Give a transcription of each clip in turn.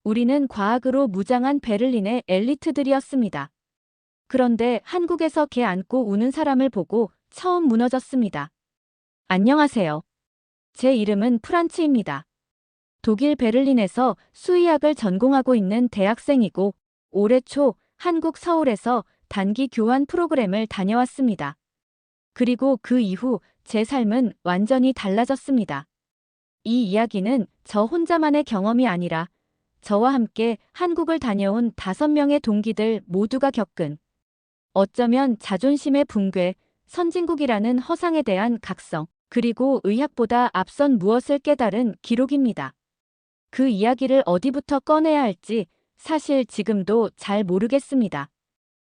우리는 과학으로 무장한 베를린의 엘리트들이었습니다. 그런데 한국에서 개 안고 우는 사람을 보고 처음 무너졌습니다. 안녕하세요. 제 이름은 프란츠입니다. 독일 베를린에서 수의학을 전공하고 있는 대학생이고 올해 초 한국 서울에서 단기 교환 프로그램을 다녀왔습니다. 그리고 그 이후 제 삶은 완전히 달라졌습니다. 이 이야기는 저 혼자만의 경험이 아니라 저와 함께 한국을 다녀온 5명의 동기들 모두가 겪은, 어쩌면 자존심의 붕괴, 선진국이라는 허상에 대한 각성, 그리고 의학보다 앞선 무엇을 깨달은 기록입니다. 그 이야기를 어디부터 꺼내야 할지 사실 지금도 잘 모르겠습니다.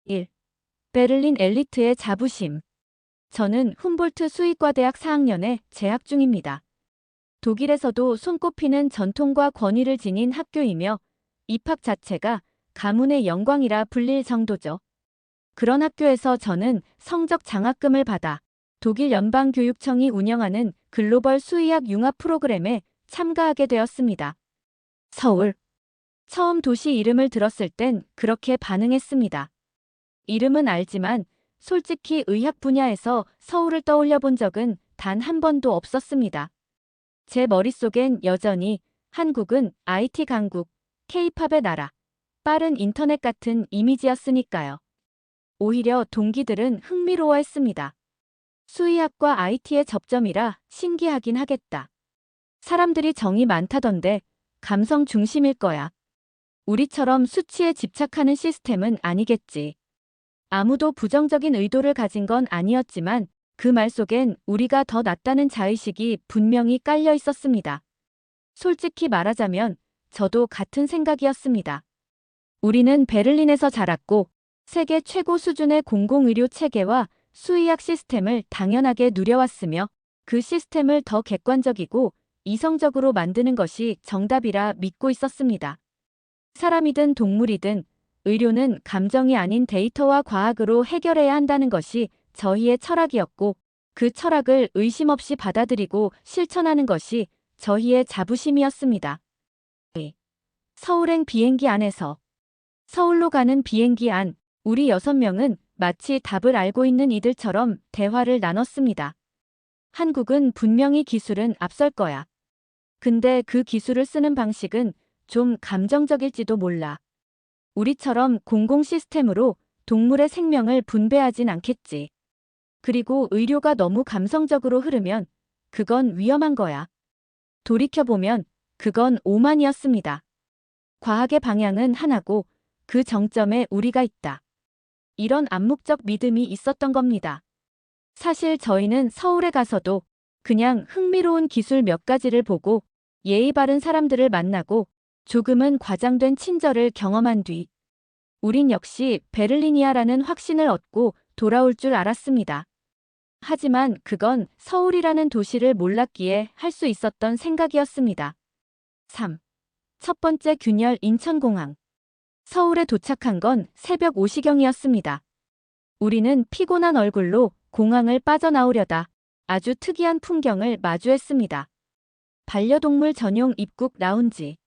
1. 베를린 엘리트의 자부심. 저는 훔볼트 수의과대학 4학년에 재학 중입니다. 독일에서도 손꼽히는 전통과 권위를 지닌 학교이며 입학 자체가 가문의 영광이라 불릴 정도죠. 그런 학교에서 저는 성적 장학금을 받아 독일 연방교육청이 운영하는 글로벌 수의학 융합 프로그램에 참가하게 되었습니다. 서울. 처음 도시 이름을 들었을 땐 그렇게 반응했습니다. 이름은 알지만 솔직히 의학 분야에서 서울을 떠올려 본 적은 단 한 번도 없었습니다. 제 머릿속엔 여전히 한국은 IT 강국, K-팝의 나라, 빠른 인터넷 같은 이미지였으니까요. 오히려 동기들은 흥미로워했습니다. 수의학과 IT의 접점이라 신기하긴 하겠다. 사람들이 정이 많다던데 감성 중심일 거야. 우리처럼 수치에 집착하는 시스템은 아니겠지. 아무도 부정적인 의도를 가진 건 아니었지만 그 말 속엔 우리가 더 낫다는 자의식이 분명히 깔려 있었습니다. 솔직히 말하자면 저도 같은 생각이었습니다. 우리는 베를린에서 자랐고 세계 최고 수준의 공공의료 체계와 수의학 시스템을 당연하게 누려왔으며 그 시스템을 더 객관적이고 이성적으로 만드는 것이 정답이라 믿고 있었습니다. 사람이든 동물이든 의료는 감정이 아닌 데이터와 과학으로 해결해야 한다는 것이 저희의 철학이었고 그 철학을 의심 없이 받아들이고 실천하는 것이 저희의 자부심이었습니다. 서울행 비행기 안에서. 서울로 가는 비행기 안, 우리 6명은 마치 답을 알고 있는 이들처럼 대화를 나눴습니다. 한국은 분명히 기술은 앞설 거야. 근데 그 기술을 쓰는 방식은 좀 감정적일지도 몰라. 우리처럼 공공 시스템으로 동물의 생명을 분배하진 않겠지. 그리고 의료가 너무 감성적으로 흐르면 그건 위험한 거야. 돌이켜보면 그건 오만이었습니다. 과학의 방향은 하나고 그 정점에 우리가 있다. 이런 암묵적 믿음이 있었던 겁니다. 사실 저희는 서울에 가서도 그냥 흥미로운 기술 몇 가지를 보고 예의 바른 사람들을 만나고 조금은 과장된 친절을 경험한 뒤 우린 역시 베를리니아라는 확신을 얻고 돌아올 줄 알았습니다. 하지만 그건 서울이라는 도시를 몰랐기에 할 수 있었던 생각이었습니다. 3. 첫 번째 균열 인천공항. 서울에 도착한 건 새벽 5시경이었습니다. 우리는 피곤한 얼굴로 공항을 빠져나오려다 아주 특이한 풍경을 마주했습니다. 반려동물 전용 입국 라운지.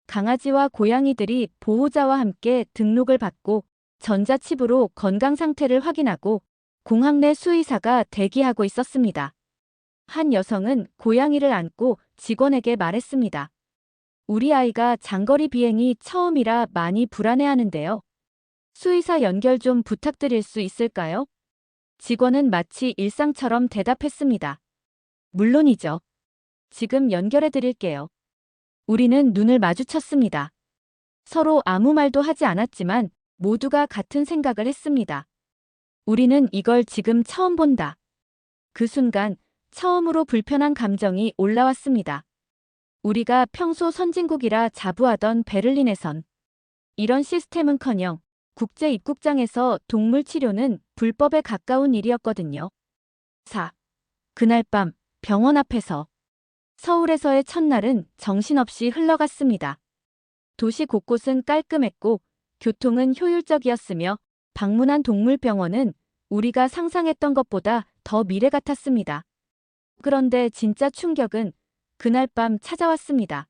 강아지와 고양이들이 보호자와 함께 등록을 받고 전자칩으로 건강 상태를 확인하고 공항 내 수의사가 대기하고 있었습니다. 한 여성은 고양이를 안고 직원에게 말했습니다. 우리 아이가 장거리 비행이 처음이라 많이 불안해하는데요. 수의사 연결 좀 부탁드릴 수 있을까요? 직원은 마치 일상처럼 대답했습니다. 물론이죠. 지금 연결해 드릴게요. 우리는 눈을 마주쳤습니다. 서로 아무 말도 하지 않았지만 모두가 같은 생각을 했습니다. 우리는 이걸 지금 처음 본다. 그 순간 처음으로 불편한 감정이 올라왔습니다. 우리가 평소 선진국이라 자부하던 베를린에선 이런 시스템은커녕 국제 입국장에서 동물 치료는 불법에 가까운 일이었거든요. 4. 그날 밤 병원 앞에서. 서울에서의 첫날은 정신없이 흘러갔습니다. 도시 곳곳은 깔끔했고 교통은 효율적이었으며 방문한 동물병원은 우리가 상상했던 것보다 더 미래 같았습니다. 그런데 진짜 충격은 그날 밤 찾아왔습니다.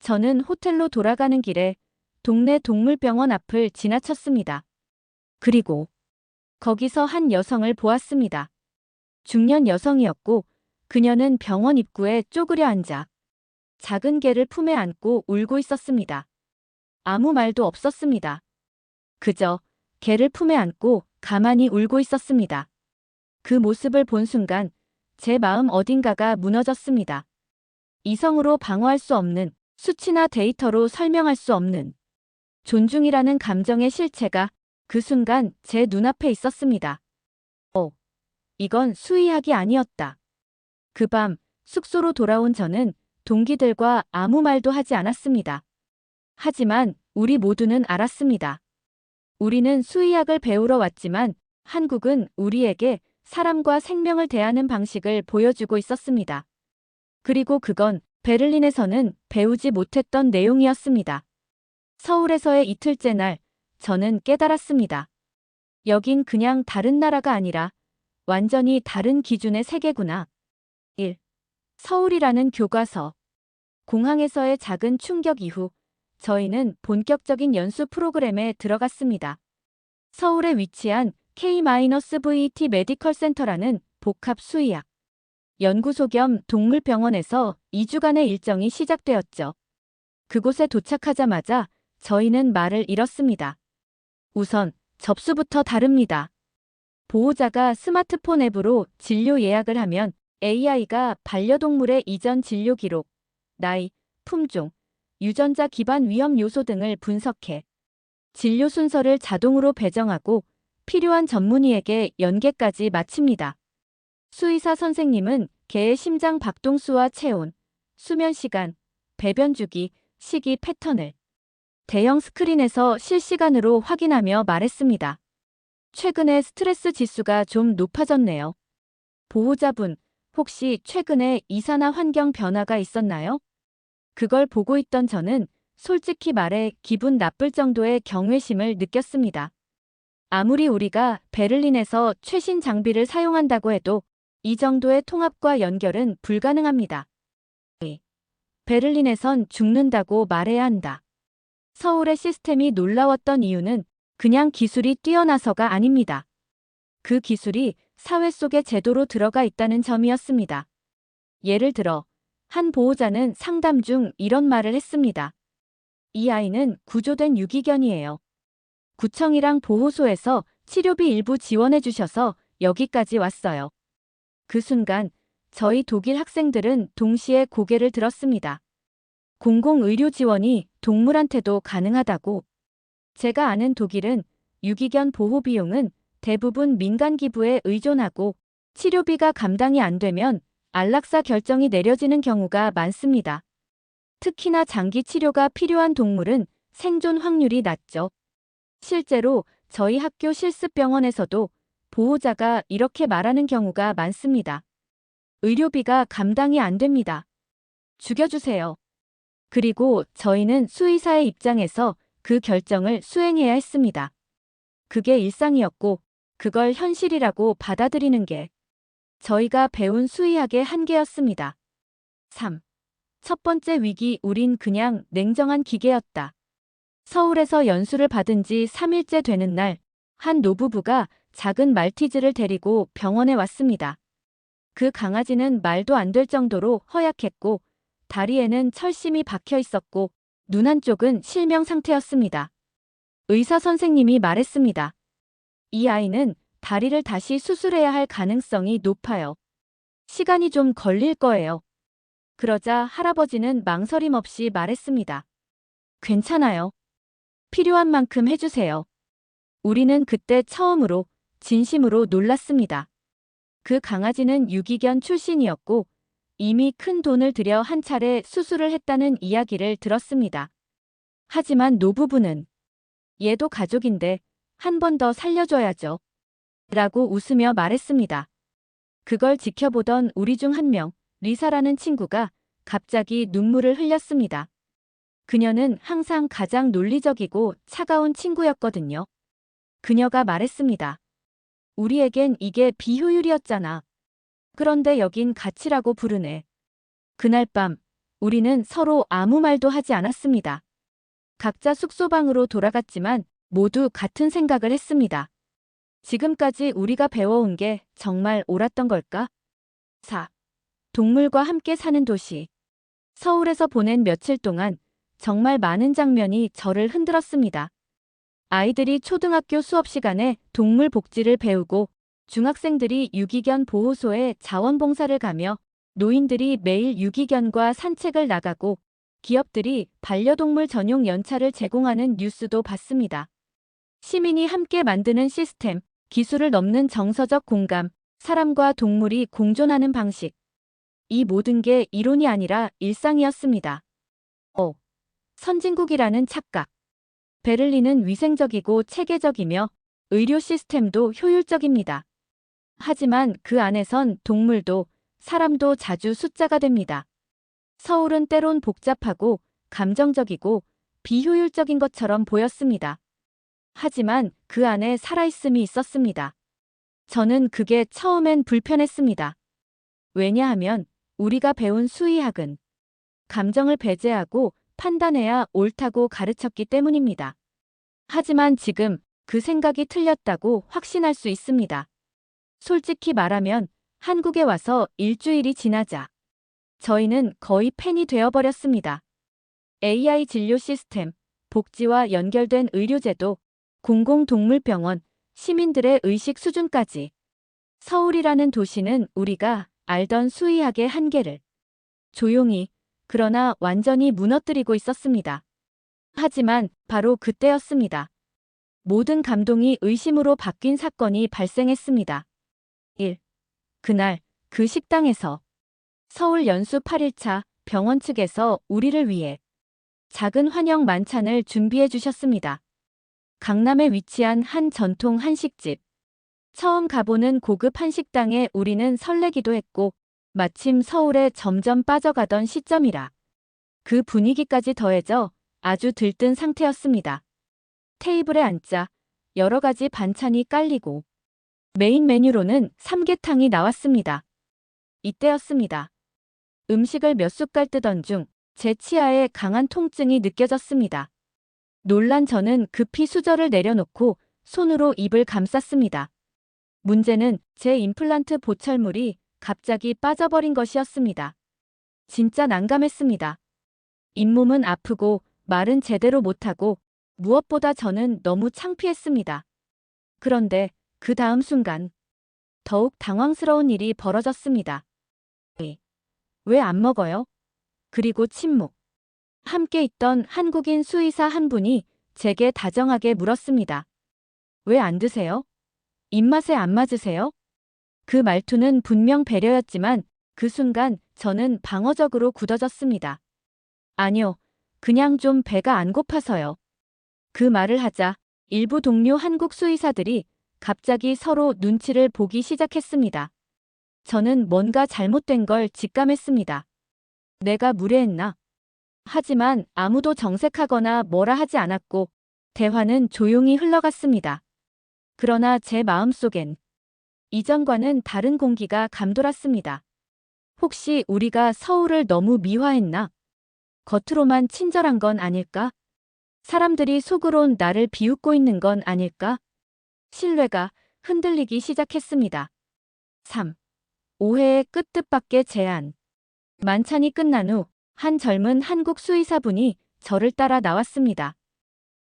저는 호텔로 돌아가는 길에 동네 동물병원 앞을 지나쳤습니다. 그리고 거기서 한 여성을 보았습니다. 중년 여성이었고 그녀는 병원 입구에 쪼그려 앉아 작은 개를 품에 안고 울고 있었습니다. 아무 말도 없었습니다. 그저 개를 품에 안고 가만히 울고 있었습니다. 그 모습을 본 순간 제 마음 어딘가가 무너졌습니다. 이성으로 방어할 수 없는, 수치나 데이터로 설명할 수 없는 존중이라는 감정의 실체가 그 순간 제 눈앞에 있었습니다. 이건 수의학이 아니었다. 그 밤 숙소로 돌아온 저는 동기들과 아무 말도 하지 않았습니다. 하지만 우리 모두는 알았습니다. 우리는 수의학을 배우러 왔지만 한국은 우리에게 사람과 생명을 대하는 방식을 보여주고 있었습니다. 그리고 그건 베를린에서는 배우지 못했던 내용이었습니다. 서울에서의 이틀째 날, 저는 깨달았습니다. 여긴 그냥 다른 나라가 아니라 완전히 다른 기준의 세계구나. 1. 서울이라는 교과서. 공항에서의 작은 충격 이후 저희는 본격적인 연수 프로그램에 들어갔습니다. 서울에 위치한 K-VT 메디컬 센터라는 복합 수의학 연구소 겸 동물병원에서 2주간의 일정이 시작되었죠. 그곳에 도착하자마자 저희는 말을 잃었습니다. 우선 접수부터 다릅니다. 보호자가 스마트폰 앱으로 진료 예약을 하면 AI가 반려동물의 이전 진료 기록, 나이, 품종, 유전자 기반 위험 요소 등을 분석해 진료 순서를 자동으로 배정하고 필요한 전문의에게 연계까지 마칩니다. 수의사 선생님은 개의 심장 박동수와 체온, 수면 시간, 배변 주기, 식이 패턴을 대형 스크린에서 실시간으로 확인하며 말했습니다. 최근에 스트레스 지수가 좀 높아졌네요. 보호자분, 혹시 최근에 이사나 환경 변화가 있었나요? 그걸 보고 있던 저는 솔직히 말해 기분 나쁠 정도의 경외심을 느꼈습니다. 아무리 우리가 베를린에서 최신 장비를 사용한다고 해도 이 정도의 통합과 연결은 불가능합니다. 베를린에선 죽는다고 말해야 한다. 서울의 시스템이 놀라웠던 이유는 그냥 기술이 뛰어나서가 아닙니다. 그 기술이 사회 속에 제도로 들어가 있다는 점이었습니다. 예를 들어 한 보호자는 상담 중 이런 말을 했습니다. 이 아이는 구조된 유기견이에요. 구청이랑 보호소에서 치료비 일부 지원해 주셔서 여기까지 왔어요. 그 순간 저희 독일 학생들은 동시에 고개를 들었습니다. 공공의료 지원이 동물한테도 가능하다고. 제가 아는 독일은 유기견 보호 비용은 대부분 민간 기부에 의존하고 치료비가 감당이 안 되면 안락사 결정이 내려지는 경우가 많습니다. 특히나 장기 치료가 필요한 동물은 생존 확률이 낮죠. 실제로 저희 학교 실습병원에서도 보호자가 이렇게 말하는 경우가 많습니다. 의료비가 감당이 안 됩니다. 죽여주세요. 그리고 저희는 수의사의 입장에서 그 결정을 수행해야 했습니다. 그게 일상이었고 그걸 현실이라고 받아들이는 게 저희가 배운 수의학의 한계였습니다. 3. 첫 번째 위기, 우린 그냥 냉정한 기계였다. 서울에서 연수를 받은 지 3일째 되는 날, 한 노부부가 작은 말티즈를 데리고 병원에 왔습니다. 그 강아지는 말도 안 될 정도로 허약했고 다리에는 철심이 박혀 있었고 눈 한쪽은 실명 상태였습니다. 의사 선생님이 말했습니다. 이 아이는 다리를 다시 수술해야 할 가능성이 높아요. 시간이 좀 걸릴 거예요. 그러자 할아버지는 망설임 없이 말했습니다. 괜찮아요. 필요한 만큼 해주세요. 우리는 그때 처음으로 진심으로 놀랐습니다. 그 강아지는 유기견 출신이었고 이미 큰 돈을 들여 한 차례 수술을 했다는 이야기를 들었습니다. 하지만 노부부는 얘도 가족인데 한 번 더 살려줘야죠. 라고 웃으며 말했습니다. 그걸 지켜보던 우리 중 한 명, 리사라는 친구가 갑자기 눈물을 흘렸습니다. 그녀는 항상 가장 논리적이고 차가운 친구였거든요. 그녀가 말했습니다. 우리에겐 이게 비효율이었잖아. 그런데 여긴 가치라고 부르네. 그날 밤 우리는 서로 아무 말도 하지 않았습니다. 각자 숙소방으로 돌아갔지만 모두 같은 생각을 했습니다. 지금까지 우리가 배워온 게 정말 옳았던 걸까? 4. 동물과 함께 사는 도시. 서울에서 보낸 며칠 동안 정말 많은 장면이 저를 흔들었습니다. 아이들이 초등학교 수업 시간에 동물 복지를 배우고 중학생들이 유기견 보호소에 자원봉사를 가며 노인들이 매일 유기견과 산책을 나가고 기업들이 반려동물 전용 연차를 제공하는 뉴스도 봤습니다. 시민이 함께 만드는 시스템, 기술을 넘는 정서적 공감, 사람과 동물이 공존하는 방식. 이 모든 게 이론이 아니라 일상이었습니다. 선진국이라는 착각. 베를린은 위생적이고 체계적이며 의료 시스템도 효율적입니다. 하지만 그 안에선 동물도 사람도 자주 숫자가 됩니다. 서울은 때론 복잡하고 감정적이고 비효율적인 것처럼 보였습니다. 하지만 그 안에 살아있음이 있었습니다. 저는 그게 처음엔 불편했습니다. 왜냐하면 우리가 배운 수의학은 감정을 배제하고 판단해야 옳다고 가르쳤기 때문입니다. 하지만 지금 그 생각이 틀렸다고 확신할 수 있습니다. 솔직히 말하면 한국에 와서 일주일이 지나자 저희는 거의 팬이 되어버렸습니다. AI 진료 시스템, 복지와 연결된 의료제도, 공공동물병원, 시민들의 의식 수준까지. 서울이라는 도시는 우리가 알던 수의학의 한계를 조용히, 그러나 완전히 무너뜨리고 있었습니다. 하지만 바로 그때였습니다. 모든 감동이 의심으로 바뀐 사건이 발생했습니다. 1. 그날 그 식당에서 서울 연수 8일차 병원 측에서 우리를 위해 작은 환영 만찬을 준비해 주셨습니다. 강남에 위치한 한 전통 한식집. 처음 가보는 고급 한식당에 우리는 설레기도 했고 마침 서울에 점점 빠져가던 시점이라 그 분위기까지 더해져 아주 들뜬 상태였습니다. 테이블에 앉자 여러 가지 반찬이 깔리고 메인 메뉴로는 삼계탕이 나왔습니다. 이때였습니다. 음식을 몇 숟갈 뜨던 중 제 치아에 강한 통증이 느껴졌습니다. 놀란 저는 급히 수저를 내려놓고 손으로 입을 감쌌습니다. 문제는 제 임플란트 보철물이 갑자기 빠져버린 것이었습니다. 진짜 난감했습니다. 잇몸은 아프고 말은 제대로 못하고 무엇보다 저는 너무 창피했습니다. 그런데 그 다음 순간 더욱 당황스러운 일이 벌어졌습니다. 왜 안 먹어요? 그리고 침묵. 함께 있던 한국인 수의사 한 분이 제게 다정하게 물었습니다. 왜 안 드세요? 입맛에 안 맞으세요? 그 말투는 분명 배려였지만 그 순간 저는 방어적으로 굳어졌습니다. 아니요, 그냥 좀 배가 안 고파서요. 그 말을 하자 일부 동료 한국 수의사들이 갑자기 서로 눈치를 보기 시작했습니다. 저는 뭔가 잘못된 걸 직감했습니다. 내가 무례했나? 하지만 아무도 정색하거나 뭐라 하지 않았고 대화는 조용히 흘러갔습니다. 그러나 제 마음속엔 이전과는 다른 공기가 감돌았습니다. 혹시 우리가 서울을 너무 미화했나? 겉으로만 친절한 건 아닐까? 사람들이 속으론 나를 비웃고 있는 건 아닐까? 신뢰가 흔들리기 시작했습니다. 3. 오해의 끝뜻밖의 제안. 만찬이 끝난 후 한 젊은 한국 수의사분이 저를 따라 나왔습니다.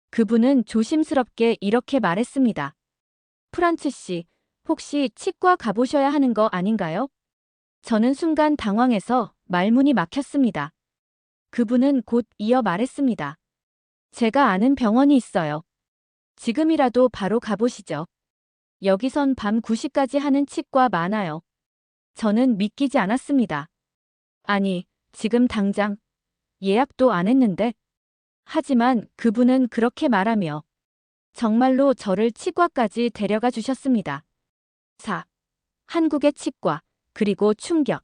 그분은 조심스럽게 이렇게 말했습니다. 프란츠 씨, 혹시 치과 가보셔야 하는 거 아닌가요? 저는 순간 당황해서 말문이 막혔습니다. 그분은 곧 이어 말했습니다. 제가 아는 병원이 있어요. 지금이라도 바로 가보시죠. 여기선 밤 9시까지 하는 치과 많아요. 저는 믿기지 않았습니다. 아니, 지금 당장 예약도 안 했는데. 하지만 그분은 그렇게 말하며 정말로 저를 치과까지 데려가 주셨습니다. 4. 한국의 치과, 그리고 충격.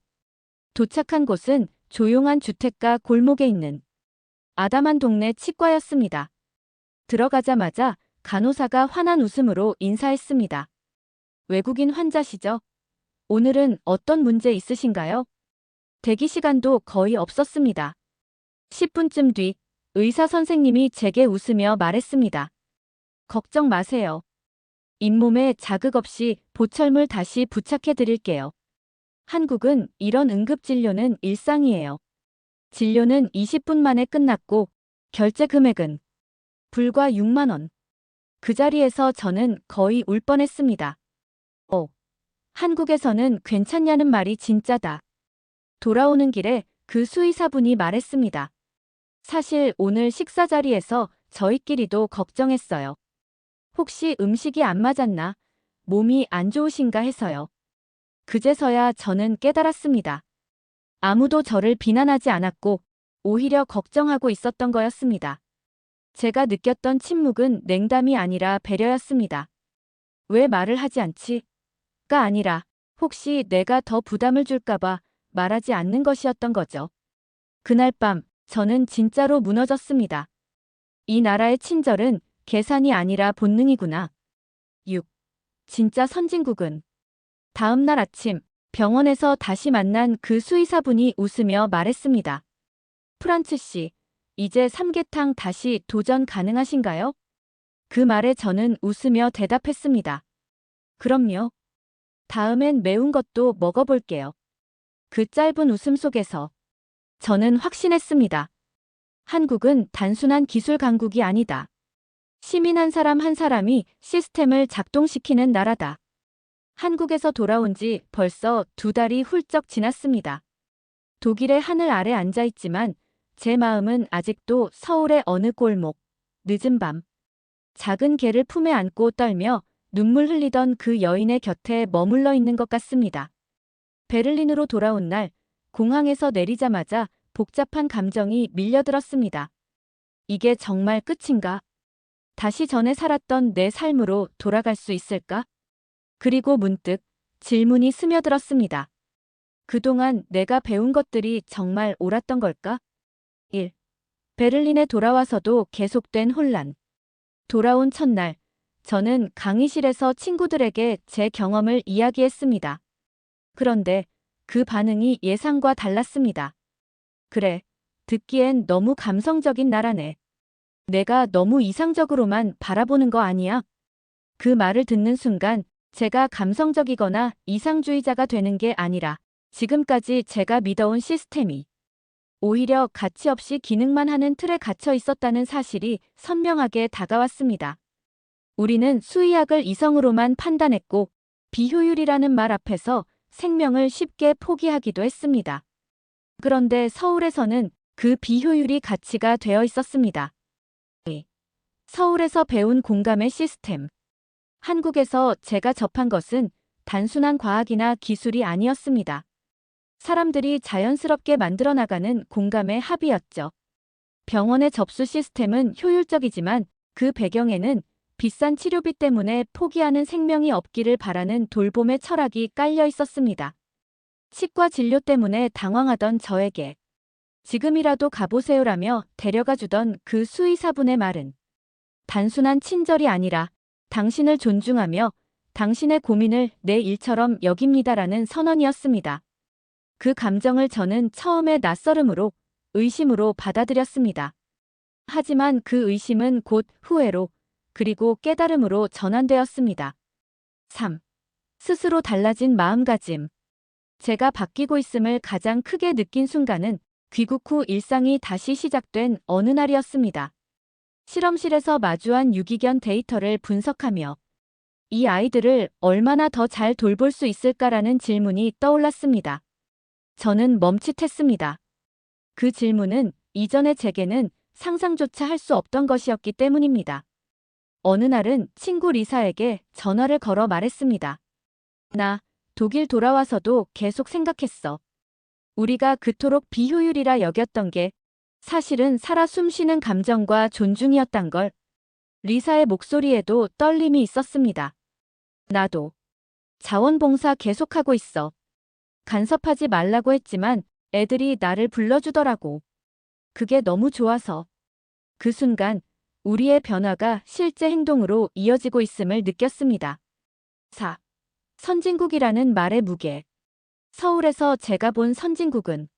도착한 곳은 조용한 주택가 골목에 있는 아담한 동네 치과였습니다. 들어가자마자 간호사가 환한 웃음으로 인사했습니다. 외국인 환자시죠? 오늘은 어떤 문제 있으신가요? 대기 시간도 거의 없었습니다. 10분쯤 뒤 의사 선생님이 제게 웃으며 말했습니다. 걱정 마세요. 잇몸에 자극 없이 보철물 다시 부착해 드릴게요. 한국은 이런 응급진료는 일상이에요. 진료는 20분 만에 끝났고 결제 금액은 불과 6만 원. 그 자리에서 저는 거의 울 뻔했습니다. 한국에서는 괜찮냐는 말이 진짜다. 돌아오는 길에 그 수의사분이 말했습니다. 사실 오늘 식사 자리에서 저희끼리도 걱정했어요. 혹시 음식이 안 맞았나? 몸이 안 좋으신가 해서요. 그제서야 저는 깨달았습니다. 아무도 저를 비난하지 않았고 오히려 걱정하고 있었던 거였습니다. 제가 느꼈던 침묵은 냉담이 아니라 배려였습니다. 왜 말을 하지 않지?가 아니라 혹시 내가 더 부담을 줄까봐 말하지 않는 것이었던 거죠. 그날 밤 저는 진짜로 무너졌습니다. 이 나라의 친절은 계산이 아니라 본능이구나. 6. 진짜 선진국은. 다음 날 아침 병원에서 다시 만난 그 수의사분이 웃으며 말했습니다. 프란츠 씨, 이제 삼계탕 다시 도전 가능하신가요? 그 말에 저는 웃으며 대답했습니다. 그럼요. 다음엔 매운 것도 먹어볼게요. 그 짧은 웃음 속에서 저는 확신했습니다. 한국은 단순한 기술 강국이 아니다. 시민 한 사람 한 사람이 시스템을 작동시키는 나라다. 한국에서 돌아온 지 벌써 2달이 훌쩍 지났습니다. 독일의 하늘 아래 앉아 있지만 제 마음은 아직도 서울의 어느 골목, 늦은 밤, 작은 개를 품에 안고 떨며 눈물 흘리던 그 여인의 곁에 머물러 있는 것 같습니다. 베를린으로 돌아온 날, 공항에서 내리자마자 복잡한 감정이 밀려들었습니다. 이게 정말 끝인가? 다시 전에 살았던 내 삶으로 돌아갈 수 있을까? 그리고 문득 질문이 스며들었습니다. 그동안 내가 배운 것들이 정말 옳았던 걸까? 1. 베를린에 돌아와서도 계속된 혼란. 돌아온 첫날, 저는 강의실에서 친구들에게 제 경험을 이야기했습니다. 그런데 그 반응이 예상과 달랐습니다. 그래, 듣기엔 너무 감성적인 나라네. 내가 너무 이상적으로만 바라보는 거 아니야? 그 말을 듣는 순간 제가 감성적이거나 이상주의자가 되는 게 아니라 지금까지 제가 믿어온 시스템이 오히려 가치 없이 기능만 하는 틀에 갇혀 있었다는 사실이 선명하게 다가왔습니다. 우리는 수의학을 이성으로만 판단했고 비효율이라는 말 앞에서 생명을 쉽게 포기하기도 했습니다. 그런데 서울에서는 그 비효율이 가치가 되어 있었습니다. 서울에서 배운 공감의 시스템. 한국에서 제가 접한 것은 단순한 과학이나 기술이 아니었습니다. 사람들이 자연스럽게 만들어 나가는 공감의 합이었죠. 병원의 접수 시스템은 효율적이지만 그 배경에는 비싼 치료비 때문에 포기하는 생명이 없기를 바라는 돌봄의 철학이 깔려 있었습니다. 치과 진료 때문에 당황하던 저에게 지금이라도 가보세요라며 데려가 주던 그 수의사분의 말은 단순한 친절이 아니라 당신을 존중하며 당신의 고민을 내 일처럼 여깁니다라는 선언이었습니다. 그 감정을 저는 처음에 낯설음으로, 의심으로 받아들였습니다. 하지만 그 의심은 곧 후회로, 그리고 깨달음으로 전환되었습니다. 3. 스스로 달라진 마음가짐. 제가 바뀌고 있음을 가장 크게 느낀 순간은 귀국 후 일상이 다시 시작된 어느 날이었습니다. 실험실에서 마주한 유기견 데이터를 분석하며 이 아이들을 얼마나 더 잘 돌볼 수 있을까라는 질문이 떠올랐습니다. 저는 멈칫했습니다. 그 질문은 이전의 제게는 상상조차 할 수 없던 것이었기 때문입니다. 어느 날은 친구 리사에게 전화를 걸어 말했습니다. 나 독일 돌아와서도 계속 생각했어. 우리가 그토록 비효율이라 여겼던 게 사실은 살아 숨쉬는 감정과 존중이었단 걸. 리사의 목소리에도 떨림이 있었습니다. 나도. 자원봉사 계속하고 있어. 간섭하지 말라고 했지만 애들이 나를 불러주더라고. 그게 너무 좋아서. 그 순간 우리의 변화가 실제 행동으로 이어지고 있음을 느꼈습니다. 4. 선진국이라는 말의 무게. 서울에서 제가 본 선진국은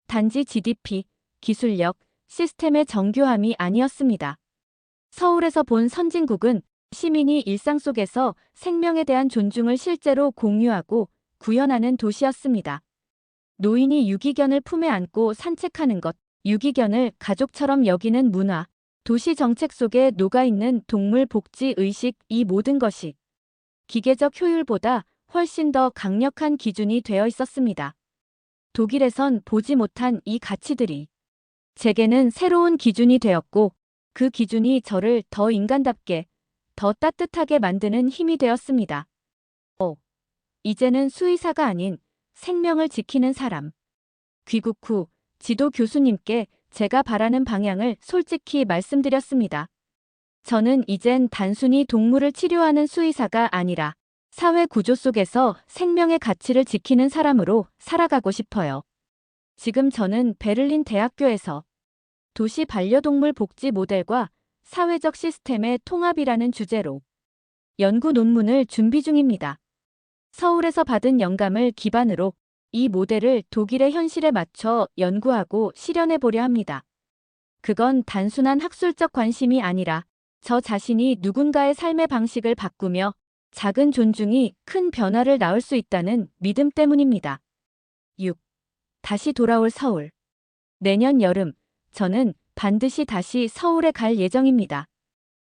단지 GDP, 기술력, 시스템의 정교함이 아니었습니다. 서울에서 본 선진국은 시민이 일상 속에서 생명에 대한 존중을 실제로 공유하고 구현하는 도시였습니다. 노인이 유기견을 품에 안고 산책하는 것, 유기견을 가족처럼 여기는 문화, 도시 정책 속에 녹아있는 동물 복지 의식, 이 모든 것이 기계적 효율보다 훨씬 더 강력한 기준이 되어 있었습니다. 독일에선 보지 못한 이 가치들이 제게는 새로운 기준이 되었고, 그 기준이 저를 더 인간답게, 더 따뜻하게 만드는 힘이 되었습니다. 이제는 수의사가 아닌 생명을 지키는 사람. 귀국 후 지도 교수님께 제가 바라는 방향을 솔직히 말씀드렸습니다. 저는 이젠 단순히 동물을 치료하는 수의사가 아니라 사회 구조 속에서 생명의 가치를 지키는 사람으로 살아가고 싶어요. 지금 저는 베를린 대학교에서 도시 반려동물 복지 모델과 사회적 시스템의 통합이라는 주제로 연구 논문을 준비 중입니다. 서울에서 받은 영감을 기반으로 이 모델을 독일의 현실에 맞춰 연구하고 실현해 보려 합니다. 그건 단순한 학술적 관심이 아니라 저 자신이 누군가의 삶의 방식을 바꾸며 작은 존중이 큰 변화를 낳을 수 있다는 믿음 때문입니다. 6. 다시 돌아올 서울. 내년 여름, 저는 반드시 다시 서울에 갈 예정입니다.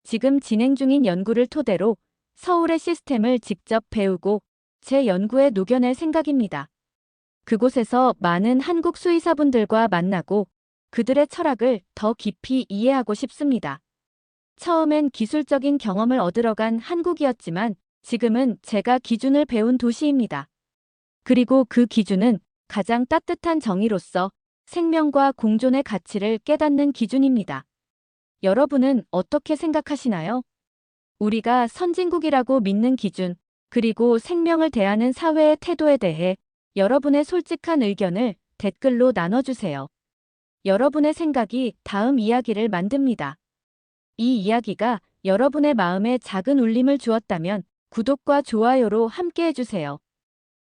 지금 진행 중인 연구를 토대로 서울의 시스템을 직접 배우고 제 연구에 녹여낼 생각입니다. 그곳에서 많은 한국 수의사분들과 만나고 그들의 철학을 더 깊이 이해하고 싶습니다. 처음엔 기술적인 경험을 얻으러 간 한국이었지만 지금은 제가 기준을 배운 도시입니다. 그리고 그 기준은 가장 따뜻한 정의로서 생명과 공존의 가치를 깨닫는 기준입니다. 여러분은 어떻게 생각하시나요? 우리가 선진국이라고 믿는 기준, 그리고 생명을 대하는 사회의 태도에 대해 여러분의 솔직한 의견을 댓글로 나눠주세요. 여러분의 생각이 다음 이야기를 만듭니다. 이 이야기가 여러분의 마음에 작은 울림을 주었다면 구독과 좋아요로 함께 해주세요.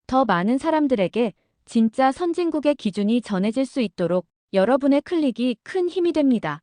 더 많은 사람들에게 진짜 선진국의 기준이 전해질 수 있도록 여러분의 클릭이 큰 힘이 됩니다.